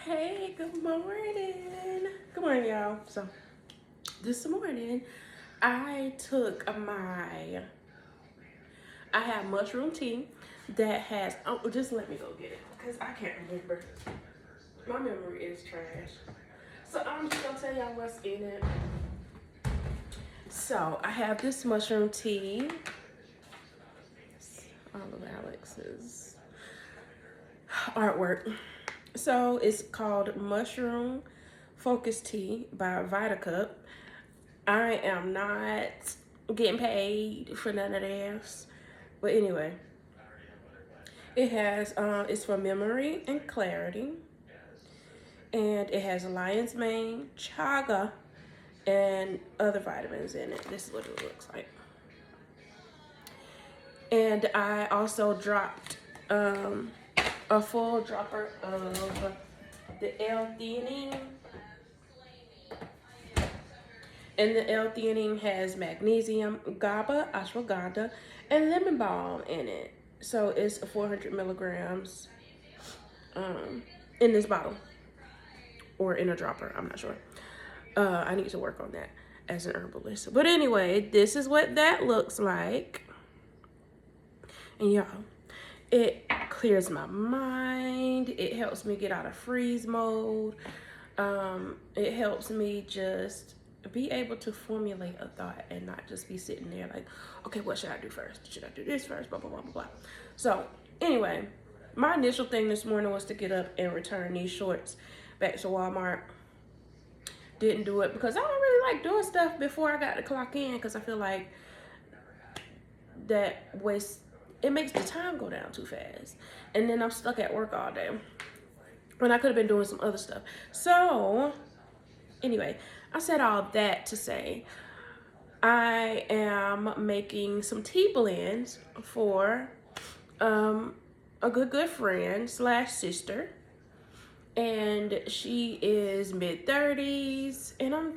Hey, good morning. Good morning, y'all. So, this morning, I took I have mushroom tea that has, oh, just let me go get it because I can't remember. My memory is trash. So, I'm just gonna tell y'all what's in it. So, I have this mushroom tea. All of Alex's artwork. So, it's called Mushroom Focus Tea by VitaCup. I am not getting paid for none of this. But anyway, it's for memory and clarity. And it has lion's mane, chaga, and other vitamins in it. This is what it looks like. And I also dropped a full dropper of the L-theanine. And the L-theanine has magnesium, GABA, ashwagandha, and lemon balm in it. So it's 400 milligrams in this bottle or in a dropper. I'm not sure. I need to work on that as an herbalist. But anyway, this is what that looks like. And y'all, it clears my mind. It helps me get out of freeze mode. It helps me just be able to formulate a thought and not just be sitting there like, okay, what should I do first? Should I do this first? Blah, blah, blah, blah, blah. So anyway, my initial thing this morning was to get up and return these shorts back to Walmart. Didn't do it because I don't really like doing stuff before I got to clock in because I feel like it makes the time go down too fast. And then I'm stuck at work all day when I could have been doing some other stuff. So anyway, I said all that to say I am making some tea blends for a good friend slash sister. And she is mid-30s. And I'm,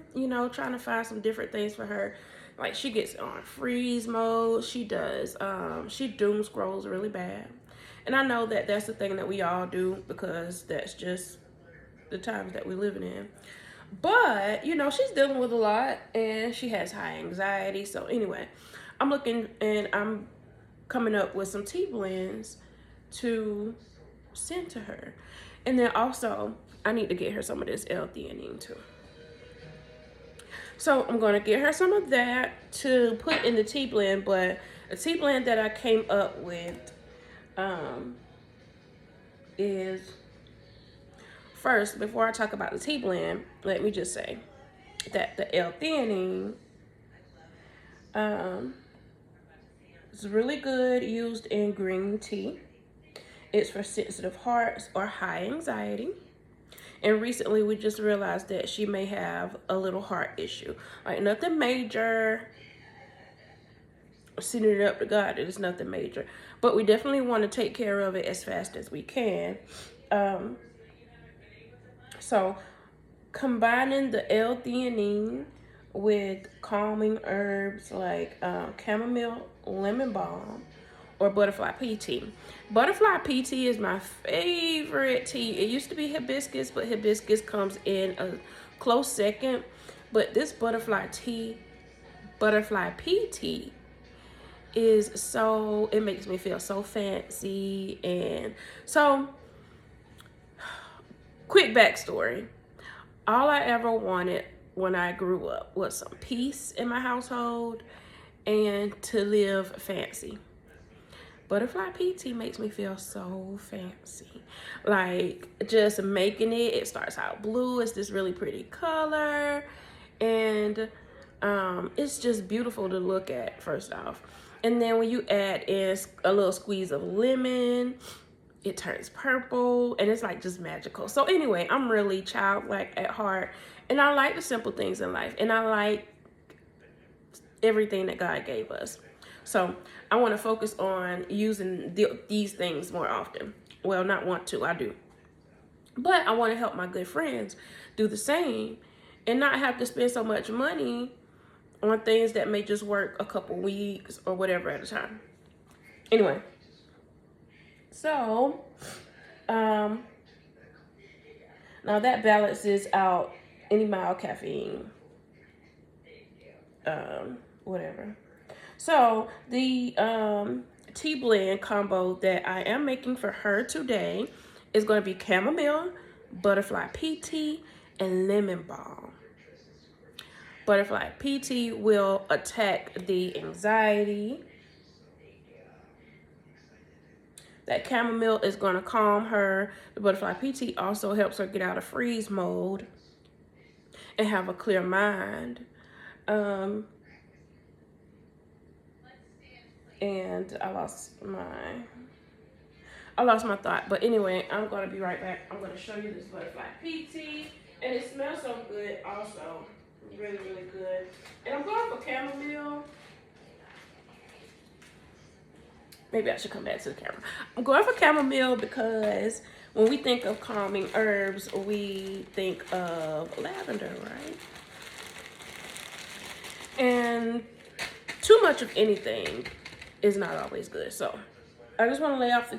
trying to find some different things for her. Like she gets on freeze mode. She does, she doom scrolls really bad. And I know that that's the thing that we all do because that's just the times that we're living in. But, she's dealing with a lot and she has high anxiety. So anyway, I'm looking and I'm coming up with some tea blends to send to her. And then also, I need to get her some of this L-theanine too. So I'm going to get her some of that to put in the tea blend. But a tea blend that I came up with is... First, before I talk about the tea blend, let me just say that the L-theanine is really good used in green tea. It's for sensitive hearts or high anxiety. And recently we just realized that she may have a little heart issue. Like nothing major. Sending it up to God, it is nothing major. But we definitely want to take care of it as fast as we can. So combining the L-theanine with calming herbs like chamomile, lemon balm, or butterfly pea tea. Butterfly pea tea is my favorite tea. It used to be hibiscus, but hibiscus comes in a close second. But this butterfly pea tea it makes me feel so fancy. And so, quick backstory. All I ever wanted when I grew up was some peace in my household and to live fancy. Butterfly pea tea makes me feel so fancy. Like just making it starts out blue. It's this really pretty color. And it's just beautiful to look at, first off. And then when you add in a little squeeze of lemon, it turns purple and it's like just magical. So anyway, I'm really childlike at heart and I like the simple things in life and I like everything that God gave us. So I want to focus on using these things more often. Well, not want to, I do. But I want to help my good friends do the same and not have to spend so much money on things that may just work a couple weeks or whatever at a time. Anyway, so now Now that balances out any mild caffeine, whatever. So the tea blend combo that I am making for her today is going to be chamomile, butterfly PT, and lemon balm. Butterfly PT will attack the anxiety. That chamomile is going to calm her. The butterfly PT also helps her get out of freeze mode and have a clear mind. And I lost my thought. But anyway, I'm going to be right back. I'm going to show you this butterfly PT. And it smells so good also. Really, really good. And I'm going for chamomile. Maybe I should come back to the camera. I'm going for chamomile because when we think of calming herbs, we think of lavender, right? And too much of anything is not always good. So I just want to lay off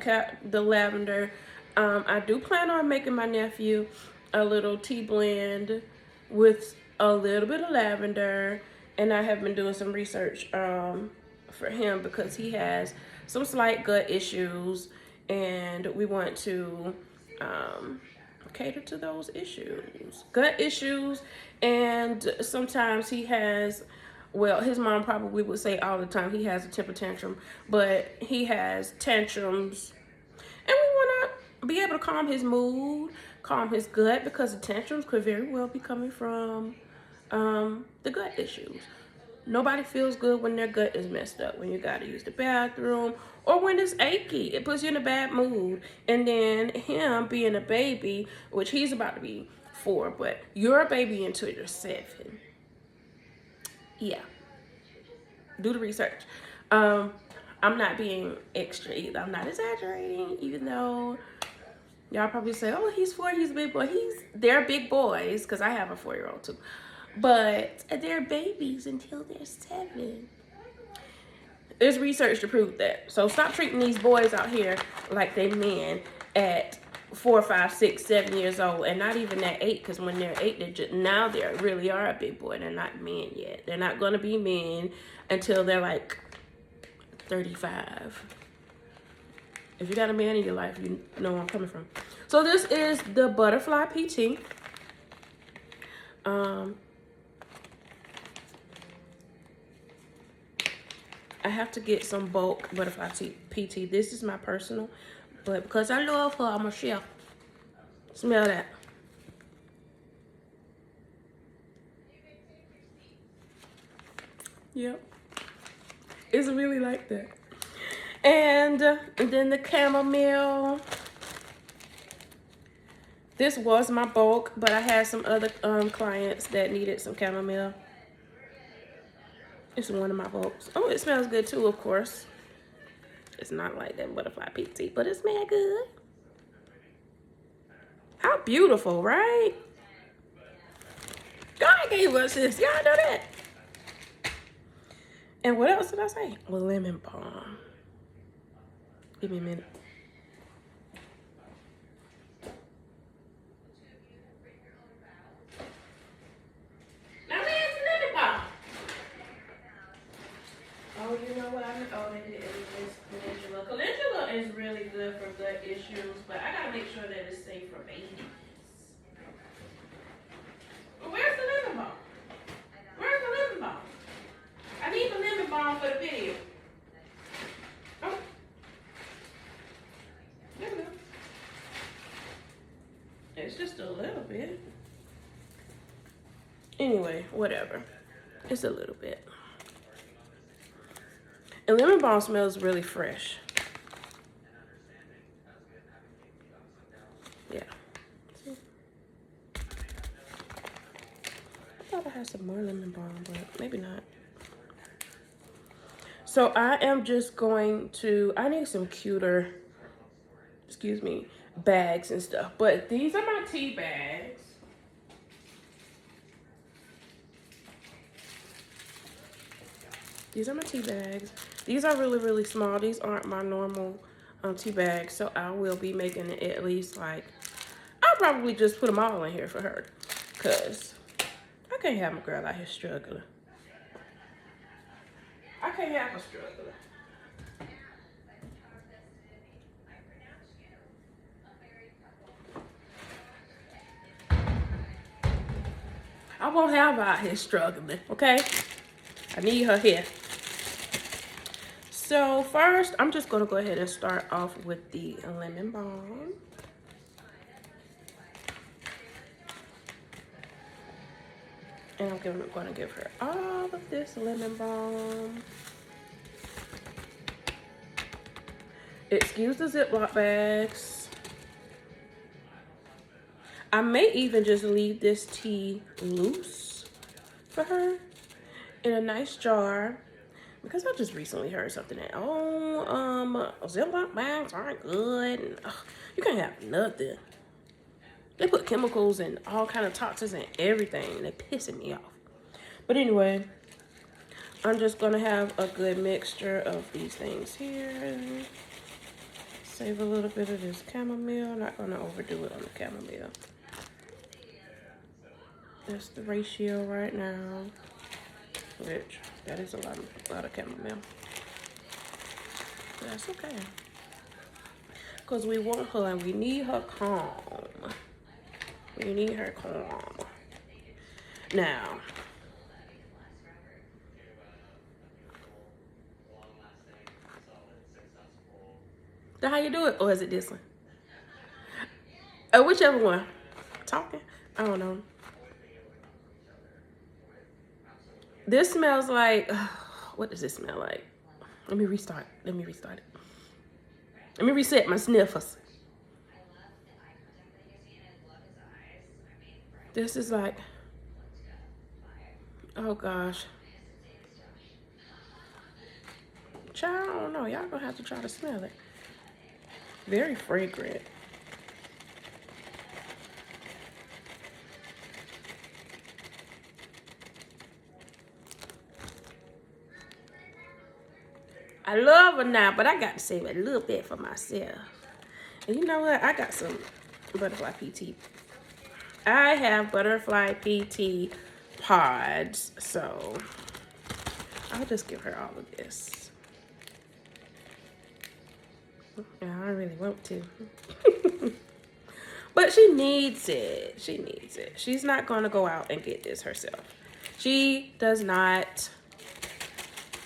the lavender. I do plan on making my nephew a little tea blend with a little bit of lavender, and I have been doing some research for him because he has some slight gut issues, and we want to cater to those issues, gut issues. And sometimes he has, well, his mom probably would say all the time he has a temper tantrum, but he has tantrums, and we want to be able to calm his mood, calm his gut, because the tantrums could very well be coming from the gut issues. Nobody feels good when their gut is messed up, when you got to use the bathroom, or when it's achy. It puts you in a bad mood. And then him being a baby, which he's about to be 4, but you're a baby until you're 7. Yeah. Do the research. I'm not being extra either. I'm not exaggerating, even though y'all probably say, oh, he's 4, he's a big boy. They're big boys, because I have a 4-year-old too. But they're babies until they're 7. There's research to prove that. So stop treating these boys out here like they men at 4, 5, 6, 7 years old, and not even at 8, because when they're 8, now they really are a big boy. They're not men yet. They're not going to be men until they're like 35. If you got a man in your life, you know where I'm coming from. So this is the Butterfly PT. I have to get some bulk Butterfly PT. This is my personal, but because I love her, I'm a chef. Smell that. Yep. It's really like that. And then the chamomile. This was my bulk, but I had some other clients that needed some chamomile. It's one of my bulks. Oh, it smells good too, of course. It's not like that Butterfly PT, but it smells good. How beautiful, right? God gave us this. Y'all know that. And what else did I say? Well, lemon balm. Give me a minute. Now, where's the lemon balm? Oh, you know what? They did calendula. Calendula is really good for gut issues, but I gotta make sure that it's safe for babies. Well, where's the lemon balm? Where's the lemon balm? I need the lemon balm for the video. Oh. There we go. It's just a little bit. Anyway, whatever. It's a little bit. And lemon balm smells really fresh. Yeah. See? I thought I had some more lemon balm, but maybe not. So I am just going to, I need some cuter, bags and stuff. But these are my tea bags. These are my tea bags. These are really, really small. These aren't my normal tea bags. So I will be making at least like, I'll probably just put them all in here for her. Because I can't have my girl out here struggling. I can't have her struggling. I won't have her out here struggling, okay? I need her here. So first, I'm just going to go ahead and start off with the lemon balm. And I'm going to give her all of this lemon balm. Excuse the Ziploc bags. I may even just leave this tea loose for her in a nice jar. Because I just recently heard something that, Ziploc bags aren't good. And, you can't have nothing. They put chemicals and all kind of toxins and everything. They're pissing me off. But anyway, I'm just going to have a good mixture of these things here. Save a little bit of this chamomile. Not going to overdo it on the chamomile. That's the ratio right now. Which, that is a lot of chamomile. But that's okay. Because we want her and we need her calm. We need her calm. Now, how you do it? Or is it this one? Whichever one. Talking? I don't know. This smells like, what does this smell like? Let me restart. Let me restart it. Let me reset my sniffers. This is like, oh gosh. Child, I don't know. Y'all gonna have to try to smell it. Very fragrant. I love her now, but I got to save a little bit for myself. And you know what? I got some butterfly PT. I have butterfly PT pods, so I'll just give her all of this. Yeah, I don't really want to. But she needs it. She needs it. She's not going to go out and get this herself. She does not.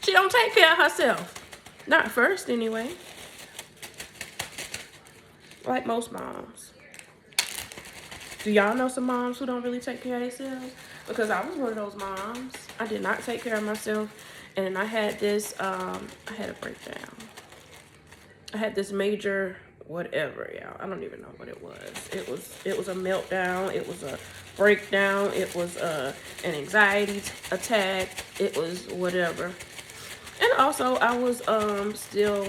She don't take care of herself. Not first, anyway. Like most moms. Do y'all know some moms who don't really take care of themselves? Because I was one of those moms. I did not take care of myself. And I had this, I had a breakdown. I had this major whatever, y'all. I don't even know what it was. It was a meltdown. It was a breakdown. It was an anxiety attack. It was whatever. And also, I was still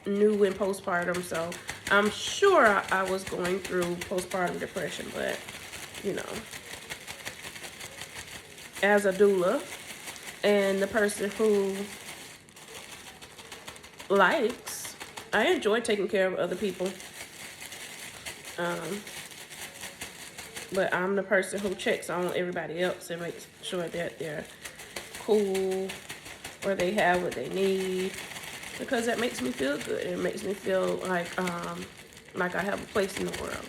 new in postpartum, so I'm sure I was going through postpartum depression, but, you know, as a doula and the person who likes, I enjoy taking care of other people, but I'm the person who checks on everybody else and makes sure that they're cool, or they have what they need, because that makes me feel good. It makes me feel like I have a place in the world.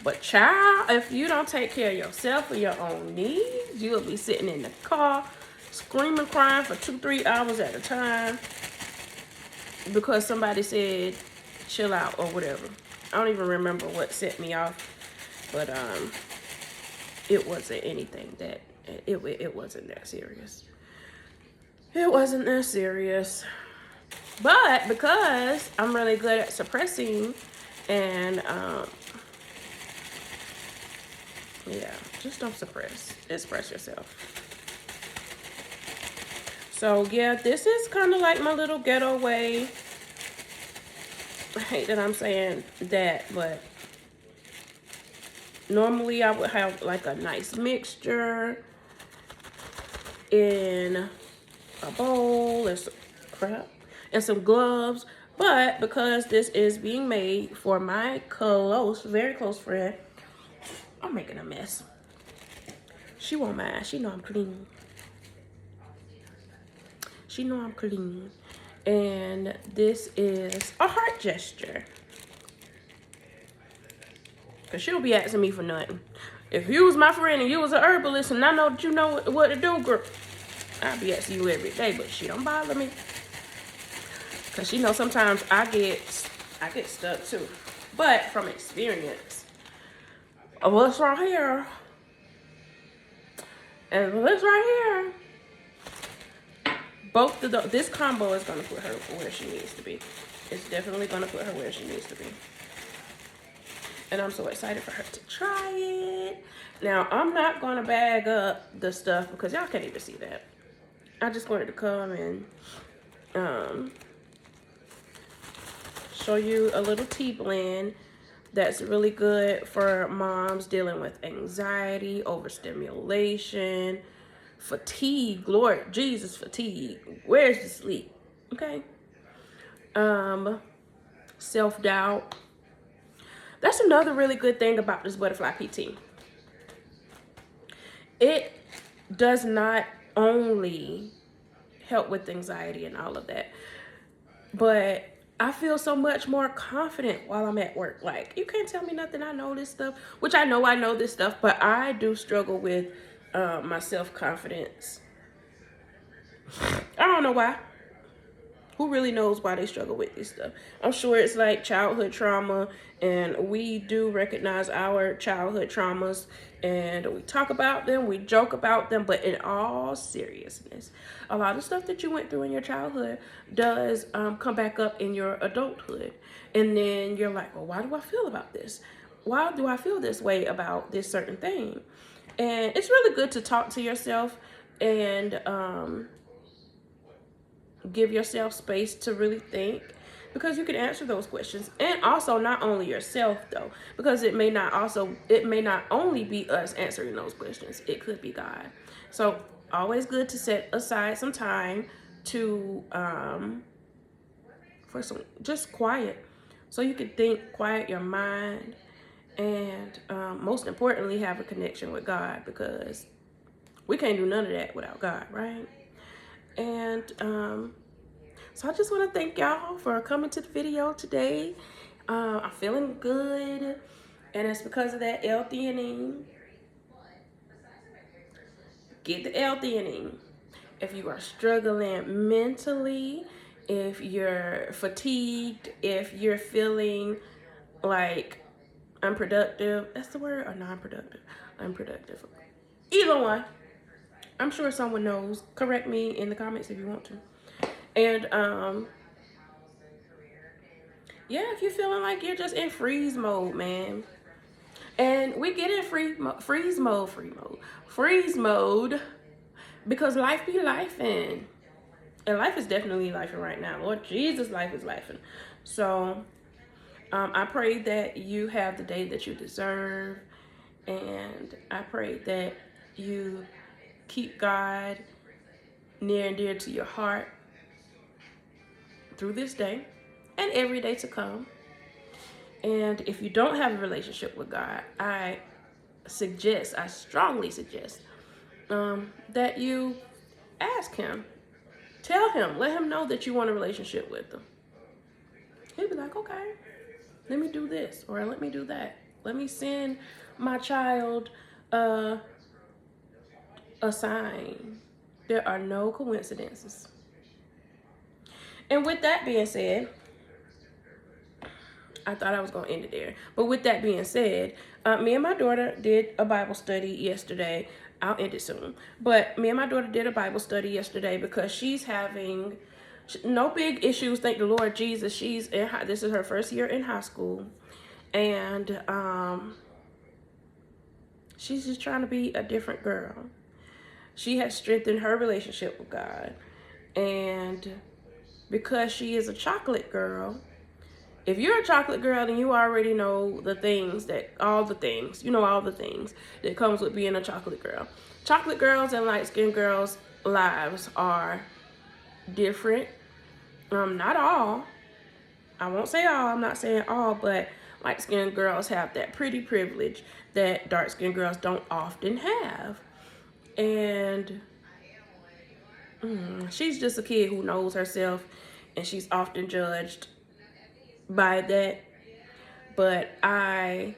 But child, if you don't take care of yourself or your own needs, you'll be sitting in the car screaming, crying for 2-3 hours at a time because somebody said chill out or whatever. I don't even remember what set me off, but it wasn't anything that it wasn't that serious. It wasn't that serious. But because I'm really good at suppressing and yeah, just don't suppress. Express yourself. So yeah, this is kind of like my little getaway. I hate that I'm saying that, but normally I would have like a nice mixture in a bowl and some crap and some gloves, but because this is being made for my close, very close friend I'm making a mess. She won't mind. She know I'm clean. She know I'm clean. And this is a heart gesture. Because she'll be asking me for nothing. If you was my friend and you was an herbalist and I know that you know what to do, girl, I'll be asking you every day. But she don't bother me. Because she knows sometimes I get stuck too. But from experience, what's right here and what's right here, both of this combo is going to put her where she needs to be. It's definitely going to put her where she needs to be. And I'm so excited for her to try it. Now, I'm not going to bag up the stuff because y'all can't even see that. I just wanted to come and show you a little tea blend that's really good for moms dealing with anxiety, overstimulation, fatigue. Lord Jesus, fatigue. Where's the sleep? Okay. Self-doubt. That's another really good thing about this Butterfly PT. It does not only help with anxiety and all of that, but I feel so much more confident while I'm at work. Like, you can't tell me nothing. I know this stuff, which I know this stuff, but I do struggle with my self-confidence. I don't know why. Who really knows why they struggle with this stuff? I'm sure it's like childhood trauma, and we do recognize our childhood traumas, and we talk about them, we joke about them, but in all seriousness, a lot of stuff that you went through in your childhood does come back up in your adulthood. And then you're like, well, why do I feel about this? Why do I feel this way about this certain thing? And it's really good to talk to yourself and give yourself space to really think, because you can answer those questions. And also not only yourself though, because it may not only be us answering those questions. It could be God. So always good to set aside some time to for some just quiet, so you can think, quiet your mind, and most importantly have a connection with God, because we can't do none of that without God, right? And so I just want to thank y'all for coming to the video today. I'm feeling good, and it's because of that L-theanine. Get the L-theanine. If you are struggling mentally, if you're fatigued, if you're feeling like unproductive, that's the word, or non-productive? Unproductive. Either one. I'm sure someone knows. Correct me in the comments if you want to. And yeah, if you're feeling like you're just in freeze mode, man. And we get in freeze mode because life be lifing. And life is definitely lifing right now. Lord Jesus, life is lifing. So I pray that you have the day that you deserve. And I pray that you keep God near and dear to your heart through this day and every day to come. And if you don't have a relationship with God, I strongly suggest that you ask him. Tell him, let him know that you want a relationship with him. He'll be like, okay, let me do this, or let me do that. Let me send my child a sign. There are no coincidences. And with that being said, I thought I was going to end it there. But with that being said, me and my daughter did a Bible study yesterday. I'll end it soon. But me and my daughter did a Bible study yesterday because she's having no big issues, thank the Lord Jesus. This is her first year in high school. And she's just trying to be a different girl. She has strengthened her relationship with God. And because she is a chocolate girl, if you're a chocolate girl, then you already know all the things that comes with being a chocolate girl. Chocolate girls and light-skinned girls' lives are different. Not all. I won't say all. I'm not saying all, but light-skinned girls have that pretty privilege that dark-skinned girls don't often have. And she's just a kid who knows herself, and she's often judged by that. But I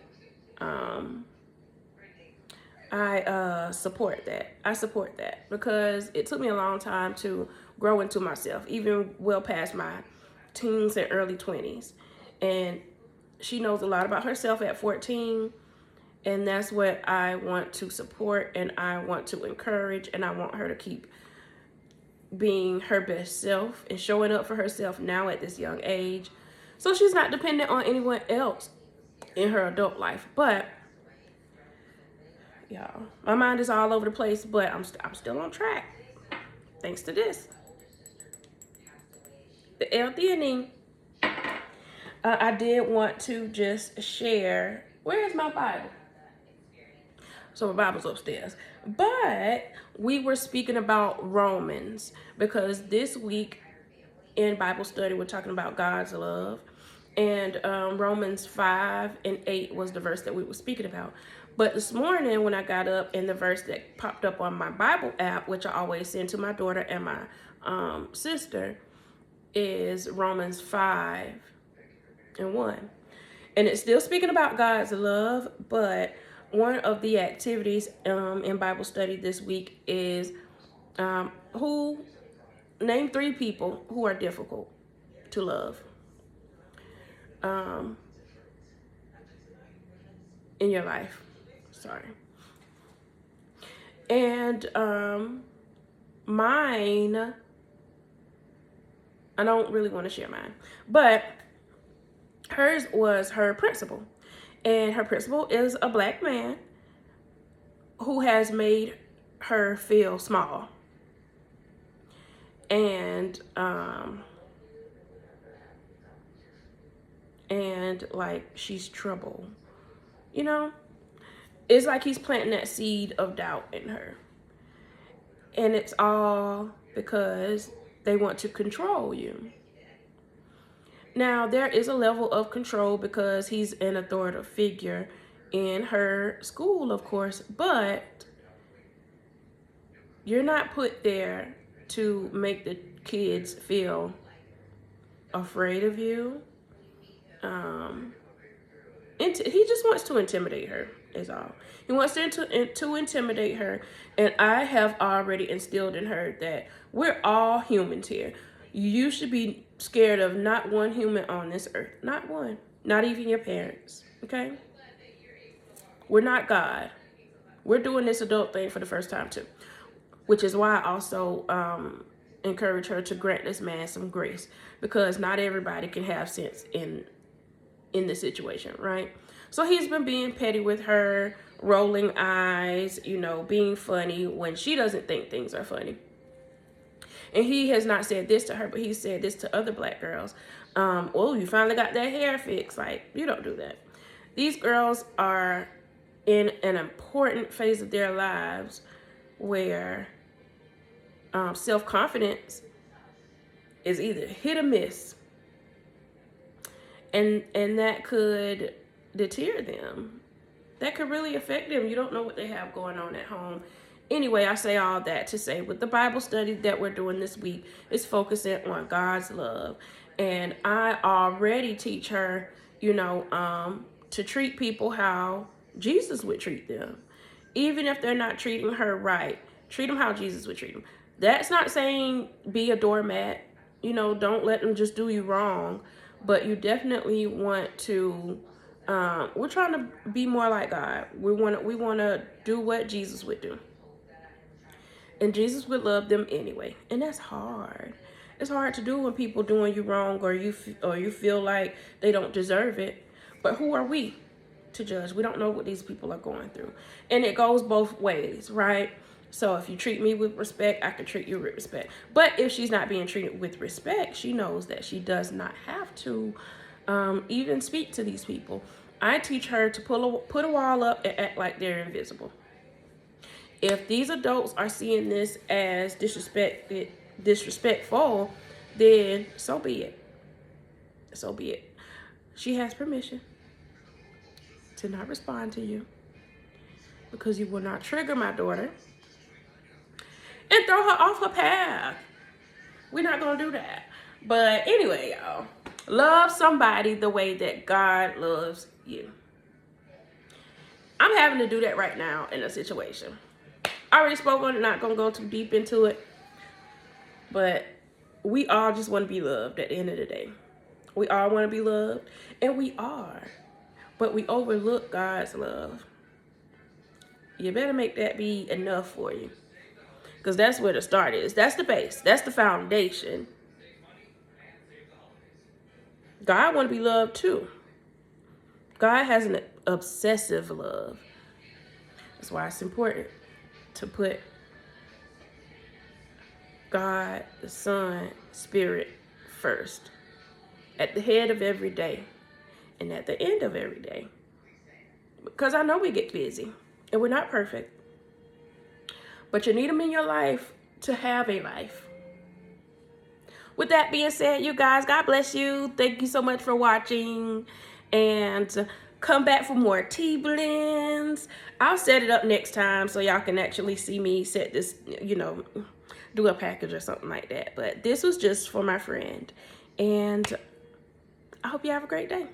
support that. I support that because it took me a long time to grow into myself, even well past my teens and early 20s. And she knows a lot about herself at 14. And that's what I want to support, and I want to encourage, and I want her to keep being her best self and showing up for herself now at this young age. So she's not dependent on anyone else in her adult life. But y'all, my mind is all over the place, but I'm still on track thanks to this. The El Theanine. I did want to just share, where is my Bible? So my Bible's upstairs. But we were speaking about Romans because this week in Bible study, we're talking about God's love. And Romans 5 and 8 was the verse that we were speaking about. But this morning when I got up, and the verse that popped up on my Bible app, which I always send to my daughter and my sister, is Romans 5 and 1. And it's still speaking about God's love, but one of the activities in Bible study this week is name 3 people who are difficult to love in your life. Sorry. And mine, I don't really want to share mine, but hers was her principal. And her principal is a black man who has made her feel small. And like she's trouble. You know? It's like he's planting that seed of doubt in her. And it's all because they want to control you. Now, there is a level of control because he's an authoritative figure in her school, of course, but you're not put there to make the kids feel afraid of you. He just wants to intimidate her, is all. He wants to intimidate her, and I have already instilled in her that we're all humans here. You should be scared of not one human on this earth. Not one. Not even your parents. Okay? We're not God. We're doing this adult thing for the first time too. Which is why I also encourage her to grant this man some grace. Because not everybody can have sense in the situation, right? So he's been being petty with her, rolling eyes, you know, being funny when she doesn't think things are funny. And he has not said this to her, but he said this to other black girls. Oh, you finally got that hair fixed. Like, you don't do that. These girls are in an important phase of their lives where self-confidence is either hit or miss. And that could deter them. That could really affect them. You don't know what they have going on at home. Anyway, I say all that to say with the Bible study that we're doing this week is focusing on God's love. And I already teach her, you know, to treat people how Jesus would treat them. Even if they're not treating her right, treat them how Jesus would treat them. That's not saying be a doormat. You know, don't let them just do you wrong. But you definitely want to, we're trying to be more like God. We want to do what Jesus would do. And Jesus would love them anyway. And that's hard. It's hard to do when people doing you wrong or you feel like they don't deserve it. But who are we to judge? We don't know what these people are going through. And it goes both ways, right? So if you treat me with respect, I can treat you with respect. But if she's not being treated with respect, she knows that she does not have to even speak to these people. I teach her to put a wall up and act like they're invisible. If these adults are seeing this as disrespectful, then so be it. So be it. She has permission. to not respond to you because you will not trigger my daughter and throw her off her path. We're not going to do that. But anyway, y'all, love somebody the way that God loves you. I'm having to do that right now in a situation. I already spoke on it, not going to go too deep into it. But we all just want to be loved at the end of the day. We all want to be loved, and we are. But we overlook God's love. You better make that be enough for you. Because that's where the start is. That's the base. That's the foundation. God want to be loved too. God has an obsessive love. That's why it's important to put God, the Son, Spirit first. At the head of every day. And at the end of every day. Because I know we get busy. And we're not perfect. But you need them in your life to have a life. With that being said, you guys, God bless you. Thank you so much for watching. And come back for more tea blends. I'll set it up next time so y'all can actually see me set this, you know, do a package or something like that. But this was just for my friend. And I hope you have a great day.